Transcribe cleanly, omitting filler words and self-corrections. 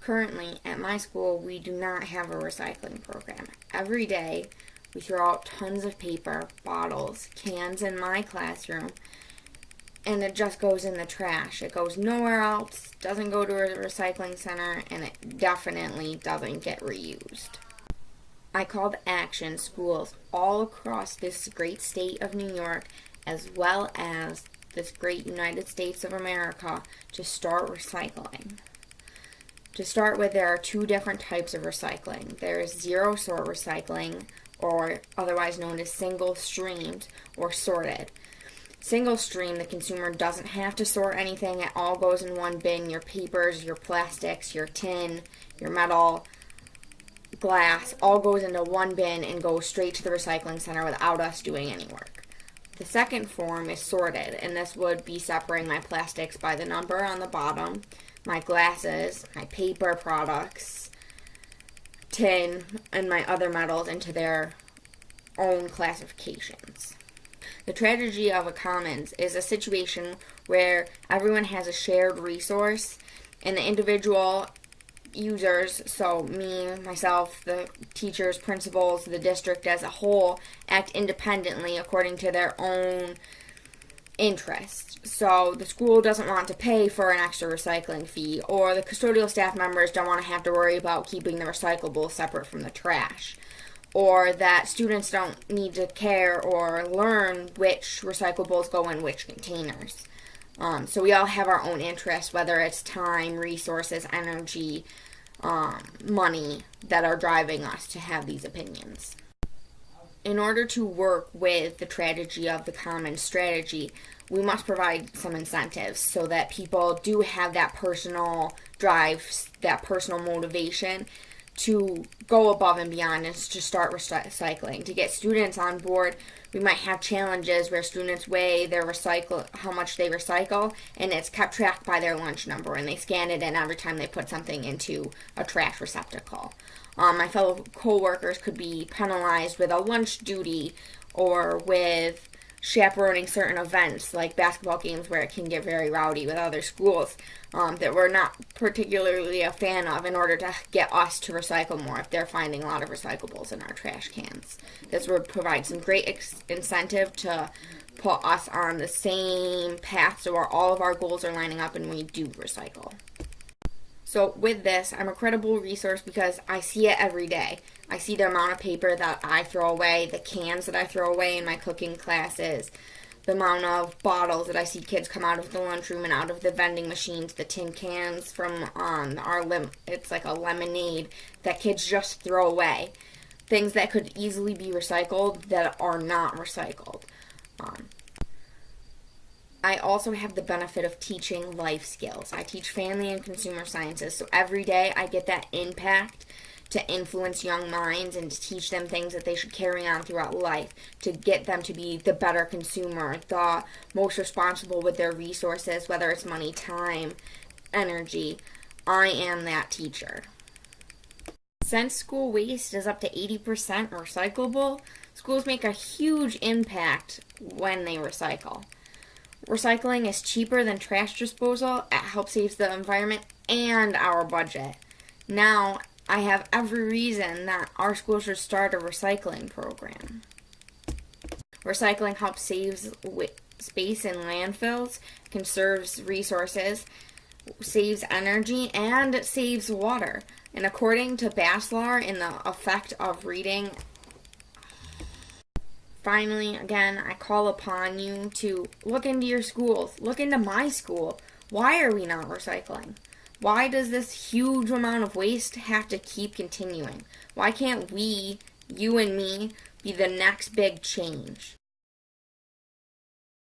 Currently, at my school, we do not have a recycling program. Every day, we throw out tons of paper, bottles, cans in my classroom, and it just goes in the trash. It goes nowhere else, doesn't go to a recycling center, and it definitely doesn't get reused. I called action schools all across this great state of New York, as well as this great United States of America, to start recycling. To start with, there are two different types of recycling. There is zero sort recycling, or otherwise known as single streamed or sorted. Single stream, the consumer doesn't have to sort anything. It all goes in one bin. Your papers, your plastics, your tin, your metal, glass, all goes into one bin and goes straight to the recycling center without us doing any work. The second form is sorted, and this would be separating my plastics by the number on the bottom, my glasses, my paper products, tin, and my other metals into their own classifications. The tragedy of a commons is a situation where everyone has a shared resource, and the individual users, so me, myself, the teachers, principals, the district as a whole, act independently according to their own interest. So the school doesn't want to pay for an extra recycling fee, or the custodial staff members don't want to have to worry about keeping the recyclables separate from the trash, or that students don't need to care or learn which recyclables go in which containers. So we all have our own interests, whether it's time, resources, energy, money, that are driving us to have these opinions. In order to work with the tragedy of the common strategy, we must provide some incentives so that people do have that personal drive, that personal motivation to go above and beyond and to start recycling. To get students on board, we might have challenges where students weigh how much they recycle, and it's kept tracked by their lunch number, and they scan it in every time they put something into a trash receptacle. My fellow co-workers could be penalized with a lunch duty or with chaperoning certain events like basketball games where it can get very rowdy with other schools that we're not particularly a fan of, in order to get us to recycle more if they're finding a lot of recyclables in our trash cans. This would provide some great incentive to put us on the same path so where all of our goals are lining up and we do recycle. So with this, I'm a credible resource because I see it every day. I see the amount of paper that I throw away, the cans that I throw away in my cooking classes, the amount of bottles that I see kids come out of the lunchroom and out of the vending machines, the tin cans from it's like a lemonade that kids just throw away. Things that could easily be recycled that are not recycled. I also have the benefit of teaching life skills. I teach family and consumer sciences, so every day I get that impact to influence young minds and to teach them things that they should carry on throughout life, to get them to be the better consumer, the most responsible with their resources, whether it's money, time, energy. I am that teacher. Since school waste is up to 80% recyclable, schools make a huge impact when they recycle. Recycling is cheaper than trash disposal. It helps save the environment and our budget. Now, I have every reason that our school should start a recycling program. Recycling helps save space in landfills, conserves resources, saves energy, and saves water. And according to Baslar in the Effect of Reading, finally, again, I call upon you to look into your schools. Look into my school. Why are we not recycling? Why does this huge amount of waste have to keep continuing? Why can't we, you and me, be the next big change?